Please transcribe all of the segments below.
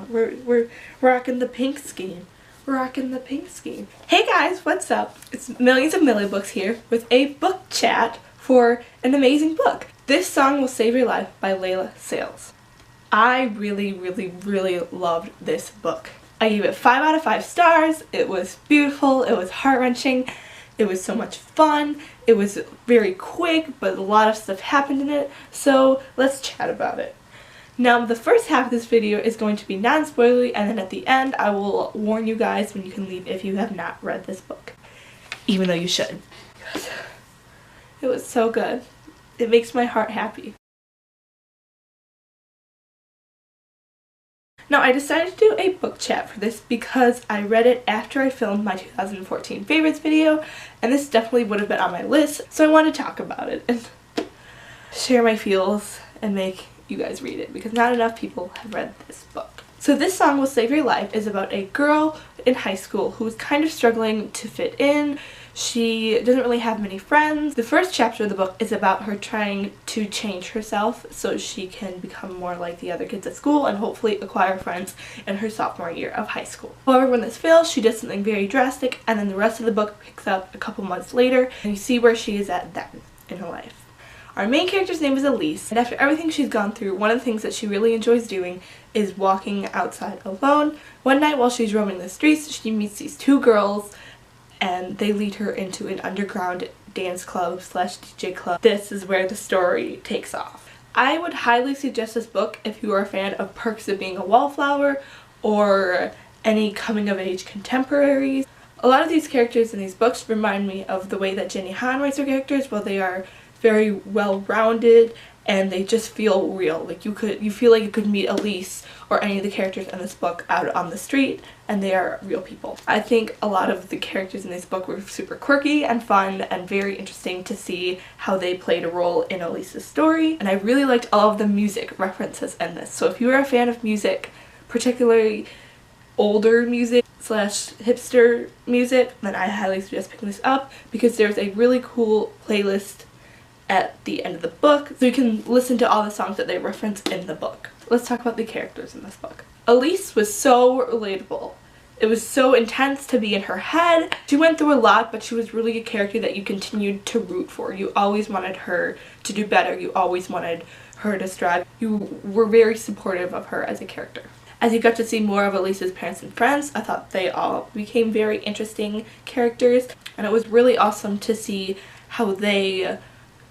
on. We're rocking the pink scheme. We're rocking the pink scheme. Hey guys, what's up? It's Millions of Millie Books here with a book chat for an amazing book. This Song Will Save Your Life by Layla Sales. I really loved this book. I gave it 5 out of 5 stars. It was beautiful. It was heart-wrenching. It was so much fun. It was very quick, but a lot of stuff happened in it. So let's chat about it. Now, the first half of this video is going to be non-spoilery, and then at the end I will warn you guys when you can leave if you have not read this book. Even though you should. It was so good. It makes my heart happy. Now, I decided to do a book chat for this because I read it after I filmed my 2014 favorites video, and this definitely would have been on my list, so I wanted to talk about it and share my feels and make you guys read it because not enough people have read this book. So This Song Will Save Your Life is about a girl in high school who's kind of struggling to fit in. She doesn't really have many friends. The first chapter of the book is about her trying to change herself so she can become more like the other kids at school and hopefully acquire friends in her sophomore year of high school. However, when this fails, she does something very drastic, and then the rest of the book picks up a couple months later and you see where she is at then in her life. Our main character's name is Elise, and after everything she's gone through, one of the things that she really enjoys doing is walking outside alone. One night while she's roaming the streets, she meets these two girls and they lead her into an underground dance club slash DJ club. This is where the story takes off. I would highly suggest this book if you are a fan of Perks of Being a Wallflower or any coming of age contemporaries. A lot of these characters in these books remind me of the way that Jenny Han writes her characters, where they are very well-rounded and they just feel real. Like you feel like you could meet Elise or any of the characters in this book out on the street and they are real people. I think a lot of the characters in this book were super quirky and fun and very interesting to see how they played a role in Elise's story, and I really liked all of the music references in this. So if you are a fan of music, particularly older music slash hipster music, then I highly suggest picking this up because there's a really cool playlist at the end of the book, so you can listen to all the songs that they reference in the book. Let's talk about the characters in this book. Elise was so relatable. It was so intense to be in her head. She went through a lot, but she was really a character that you continued to root for. You always wanted her to do better. You always wanted her to strive. You were very supportive of her as a character. As you got to see more of Elise's parents and friends, I thought they all became very interesting characters, and it was really awesome to see how they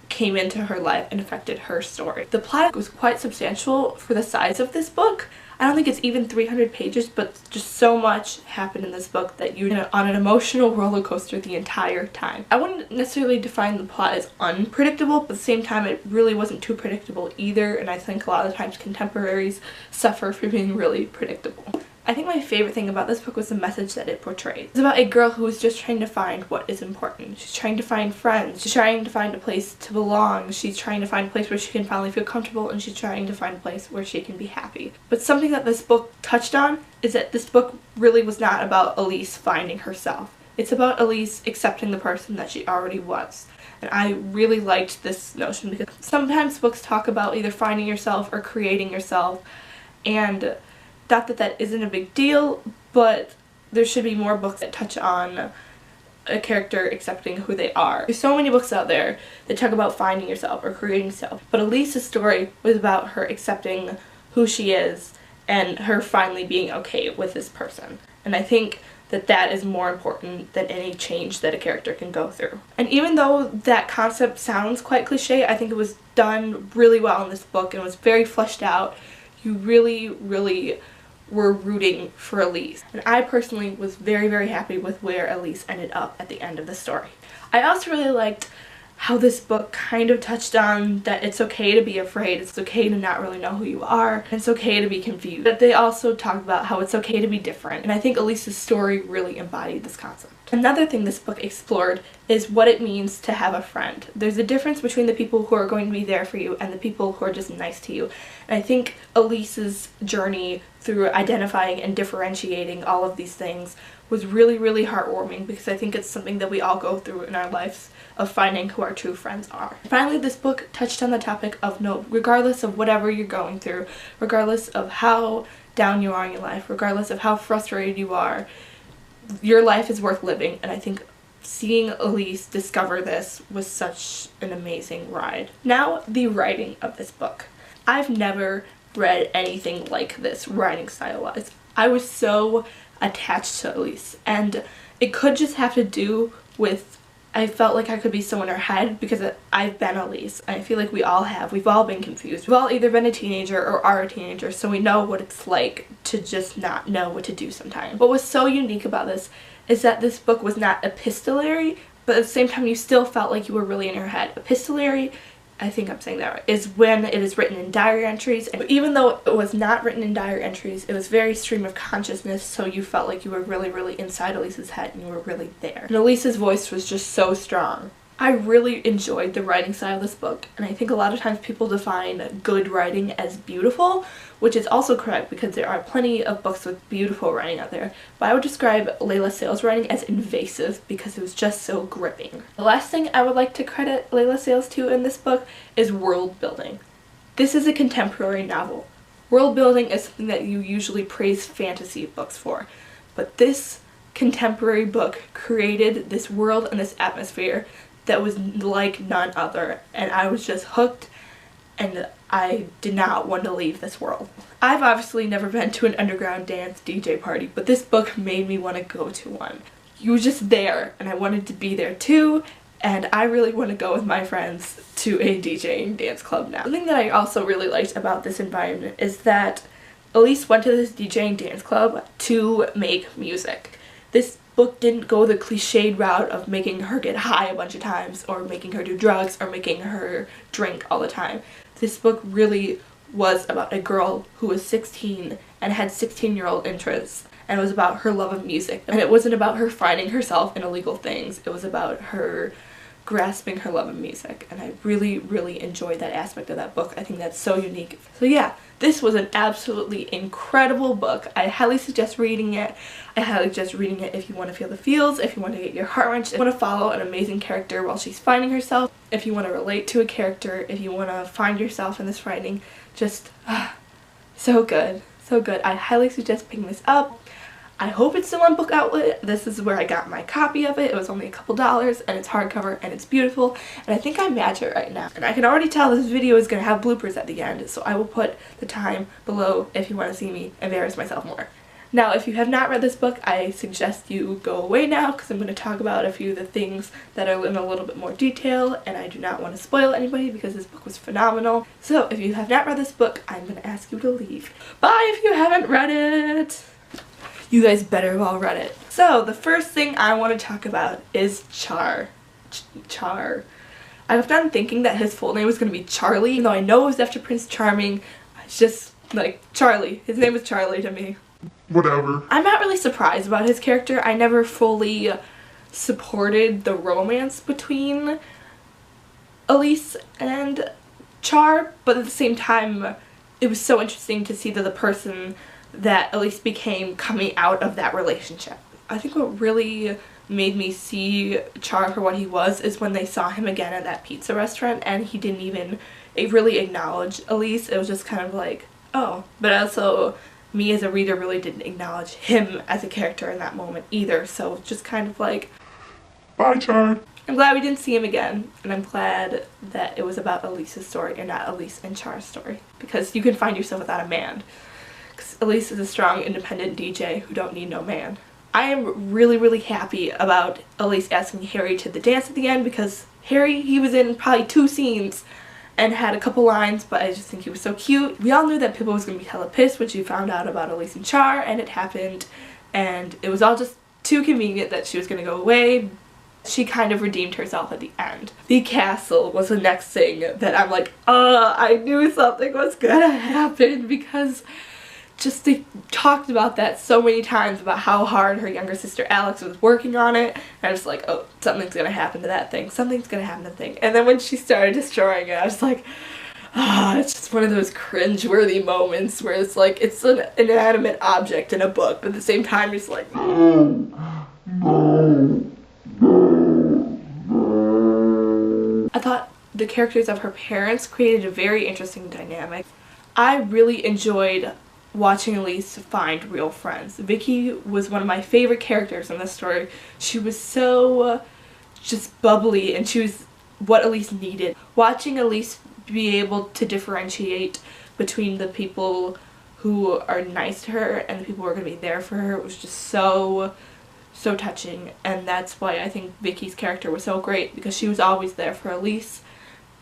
came into her life and affected her story. The plot was quite substantial for the size of this book. I don't think it's even 300 pages, but just so much happened in this book that you're on an emotional roller coaster the entire time. I wouldn't necessarily define the plot as unpredictable, but at the same time it really wasn't too predictable either, and I think a lot of times contemporaries suffer for being really predictable. I think my favorite thing about this book was the message that it portrayed. It's about a girl who is just trying to find what is important. She's trying to find friends. She's trying to find a place to belong. She's trying to find a place where she can finally feel comfortable, and she's trying to find a place where she can be happy. But something that this book touched on is that this book really was not about Elise finding herself. It's about Elise accepting the person that she already was. And I really liked this notion because sometimes books talk about either finding yourself or creating yourself, and not that that isn't a big deal, but there should be more books that touch on a character accepting who they are. There's so many books out there that talk about finding yourself or creating yourself, but Elise's story was about her accepting who she is and her finally being okay with this person. And I think that that is more important than any change that a character can go through. And even though that concept sounds quite cliche, I think it was done really well in this book and was very fleshed out. You really were rooting for Elise. And I personally was very happy with where Elise ended up at the end of the story. I also really liked how this book kind of touched on that it's okay to be afraid, it's okay to not really know who you are, and it's okay to be confused. But they also talked about how it's okay to be different, and I think Elise's story really embodied this concept. Another thing this book explored is what it means to have a friend. There's a difference between the people who are going to be there for you and the people who are just nice to you. And I think Elise's journey through identifying and differentiating all of these things was really heartwarming, because I think it's something that we all go through in our lives, of finding who our true friends are. Finally, this book touched on the topic of regardless of whatever you're going through, regardless of how down you are in your life, regardless of how frustrated you are, your life is worth living. And I think seeing Elise discover this was such an amazing ride. Now, the writing of this book. I've never read anything like this writing style-wise. I was so attached to Elise, and it could just have to do with I felt like I could be so in her head because I've been Elise. I feel like we all have. We've all been confused. We've all either been a teenager or are a teenager, so we know what it's like to just not know what to do sometimes. What was so unique about this is that this book was not epistolary, but at the same time you still felt like you were really in her head. Epistolary, I think I'm saying that right, is when it is written in diary entries. And even though it was not written in diary entries, it was very stream of consciousness, so you felt like you were really, really inside Elise's head and you were really there. And Elise's voice was just so strong. I really enjoyed the writing style of this book, and I think a lot of times people define good writing as beautiful, which is also correct because there are plenty of books with beautiful writing out there, but I would describe Layla Sales' writing as invasive because it was just so gripping. The last thing I would like to credit Layla Sales to in this book is world building. This is a contemporary novel. World building is something that you usually praise fantasy books for, but this contemporary book created this world and this atmosphere that was like none other, and I was just hooked, and I did not want to leave this world. I've obviously never been to an underground dance DJ party, but this book made me want to go to one. You were just there, and I wanted to be there too, and I really want to go with my friends to a DJing dance club now. Something that I also really liked about this environment is that Elise went to this DJing dance club to make music. This book didn't go the cliched route of making her get high a bunch of times or making her do drugs or making her drink all the time. This book really was about a girl who was 16 and had 16-year-old interests, and it was about her love of music. And it wasn't about her finding herself in illegal things, it was about her grasping her love of music, and I really, really enjoyed that aspect of that book. I think that's so unique. So yeah, this was an absolutely incredible book. I highly suggest reading it. I highly suggest reading it if you want to feel the feels, if you want to get your heart wrenched, if you want to follow an amazing character while she's finding herself, if you want to relate to a character, if you want to find yourself in this writing. Just so good, so good. I highly suggest picking this up. I hope it's still on Book Outlet. This is where I got my copy of it. It was only a couple dollars, and it's hardcover, and it's beautiful, and I think I match it right now. And I can already tell this video is going to have bloopers at the end, so I will put the time below if you want to see me embarrass myself more. Now, if you have not read this book, I suggest you go away now because I'm going to talk about a few of the things that are in a little bit more detail, and I do not want to spoil anybody because this book was phenomenal. So if you have not read this book, I'm going to ask you to leave. Bye if you haven't read it! You guys better have all read it. So the first thing I want to talk about is Char. Char. I've done thinking that his full name was going to be Charlie, even though I know it was after Prince Charming. It's just like Charlie. His name was Charlie to me. Whatever. I'm not really surprised about his character. I never fully supported the romance between Elise and Char, but at the same time it was so interesting to see that the person that Elise became coming out of that relationship. I think what really made me see Char for what he was is when they saw him again at that pizza restaurant and he didn't even really acknowledge Elise. It was just kind of like, oh. But also, me as a reader really didn't acknowledge him as a character in that moment either, so just kind of like, bye, Char. I'm glad we didn't see him again, and I'm glad that it was about Elise's story and not Elise and Char's story, because you can find yourself without a man. Elise is a strong, independent DJ who don't need no man. I am really, really happy about Elise asking Harry to the dance at the end because Harry, he was in probably 2 scenes and had a couple lines, but I just think he was so cute. We all knew that Pippa was going to be hella pissed when she found out about Elise and Char, and it happened, and it was all just too convenient that she was going to go away. She kind of redeemed herself at the end. The castle was the next thing that I'm like, I knew something was gonna happen because just they talked about that so many times about how hard her younger sister Alex was working on it, and I was like, oh, something's gonna happen to that thing, something's gonna happen to the thing. And then when she started destroying it, I was like, it's just one of those cringe-worthy moments where it's like, it's an inanimate object in a book, but at the same time you're just like, no. I thought the characters of her parents created a very interesting dynamic. I really enjoyed watching Elise find real friends. Vicky was one of my favorite characters in this story. She was so just bubbly, and she was what Elise needed. Watching Elise be able to differentiate between the people who are nice to her and the people who are going to be there for her was just so touching, and that's why I think Vicky's character was so great, because she was always there for Elise,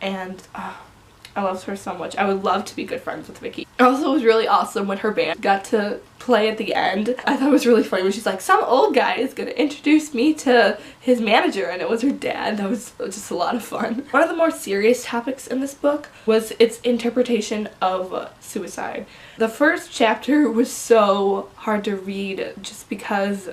and I loved her so much. I would love to be good friends with Vicky. Also, it was really awesome when her band got to play at the end. I thought it was really funny when she's like, some old guy is gonna introduce me to his manager, and it was her dad. That was just a lot of fun. One of the more serious topics in this book was its interpretation of suicide. The first chapter was so hard to read just because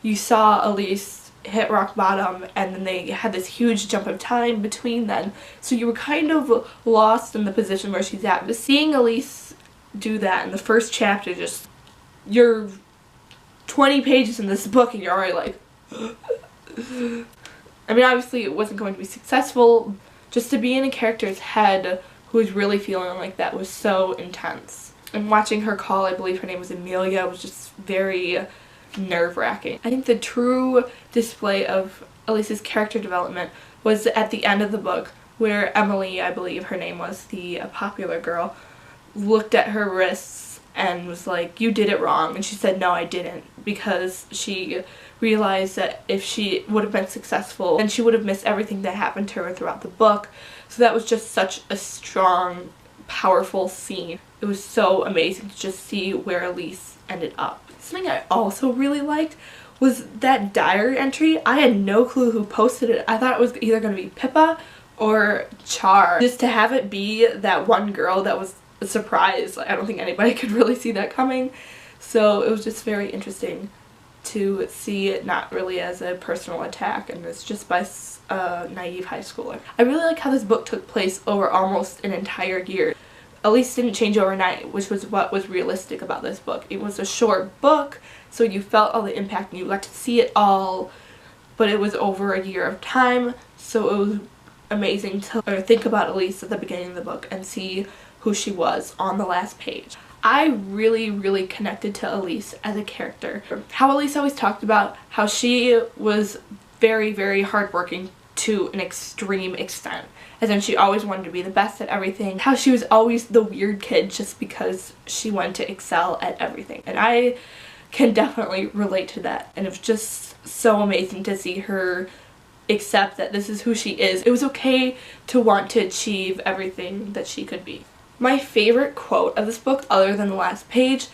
you saw Elise hit rock bottom, and then they had this huge jump of time between then, so you were kind of lost in the position where she's at. But seeing Elise do that in the first chapter, just, you're 20 pages in this book and you're already like I mean, obviously it wasn't going to be successful. Just to be in a character's head who was really feeling like that was so intense. And watching her call, I believe her name was Amelia, was just very nerve-wracking. I think the true display of Elise's character development was at the end of the book, where Emily, I believe her name was, the popular girl, looked at her wrists and was like, you did it wrong, and she said, no, I didn't, because she realized that if she would have been successful, then she would have missed everything that happened to her throughout the book. So that was just such a strong, powerful scene. It was so amazing to just see where Elise ended up. Something I also really liked was that diary entry. I had no clue who posted it. I thought it was either going to be Pippa or Char. Just to have it be that one girl, that was a surprise. I don't think anybody could really see that coming. So it was just very interesting to see it not really as a personal attack, and it's just by a naive high schooler. I really like how this book took place over almost an entire year. Elise didn't change overnight, which was what was realistic about this book. It was a short book, so you felt all the impact and you got to see it all, but it was over a year of time, so it was amazing to think about Elise at the beginning of the book and see who she was on the last page. I really connected to Elise as a character. How Elise always talked about how she was very hardworking to an extreme extent. As in, she always wanted to be the best at everything. How she was always the weird kid just because she wanted to excel at everything. And I can definitely relate to that. And it was just so amazing to see her accept that this is who she is. It was okay to want to achieve everything that she could be. My favorite quote of this book, other than the last page,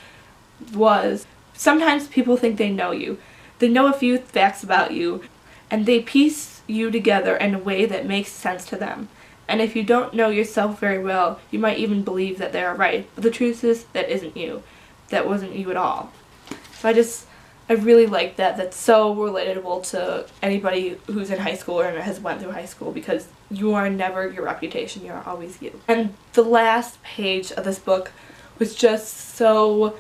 was, sometimes people think they know you. They know a few facts about you, and they piece you together in a way that makes sense to them. And if you don't know yourself very well, you might even believe that they are right. But the truth is, that isn't you. That wasn't you at all. So I really like that. That's so relatable to anybody who's in high school or has went through high school, because you are never your reputation, you are always you. And the last page of this book was just so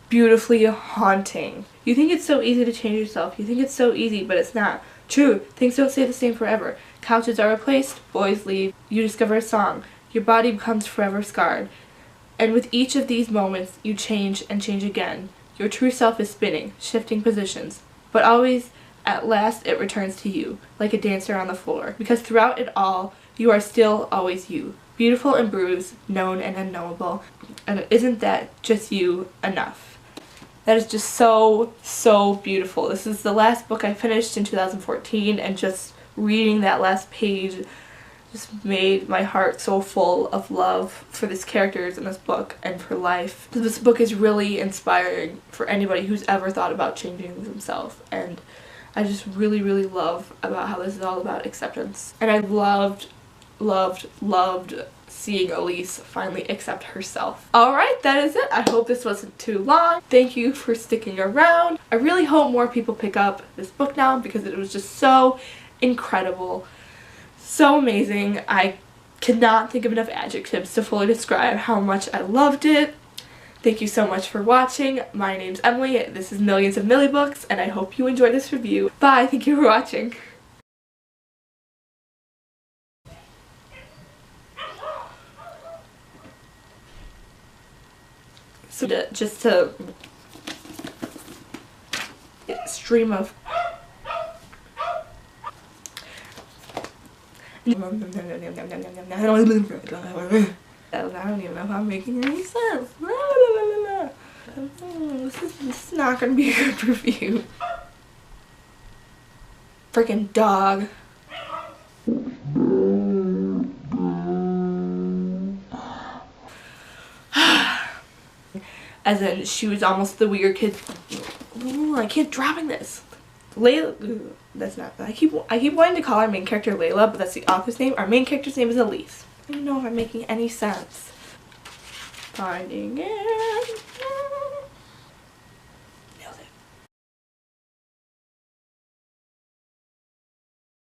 beautifully haunting. You think it's so easy to change yourself. You think it's so easy, but it's not. True, things don't stay the same forever. Couches are replaced, boys leave, you discover a song, your body becomes forever scarred. And with each of these moments, you change and change again. Your true self is spinning, shifting positions, but always, at last, it returns to you, like a dancer on the floor. Because throughout it all, you are still always you, beautiful and bruised, known and unknowable. And isn't that just you enough? That is just so beautiful. This is the last book I finished in 2014, and just reading that last page just made my heart so full of love for these characters in this book and for life. This book is really inspiring for anybody who's ever thought about changing themselves, and I just really love about how this is all about acceptance. And I loved seeing Elise finally accept herself. Alright, that is it. I hope this wasn't too long. Thank you for sticking around. I really hope more people pick up this book now, because it was just so incredible. So amazing. I cannot think of enough adjectives to fully describe how much I loved it. Thank you so much for watching. My name's Emily. This is Millions of Millie Books, and I hope you enjoyed this review. Bye. Thank you for watching. So just to stream of I don't even know if I'm making any sense. This is not gonna be a good review. Freaking dog. As in, she was almost the weird kid. Ooh, I keep dropping this. Layla. Ooh, that's not. I keep wanting to call our main character Layla, but that's the author's name. Our main character's name is Elise. I don't know if I'm making any sense. Finding it.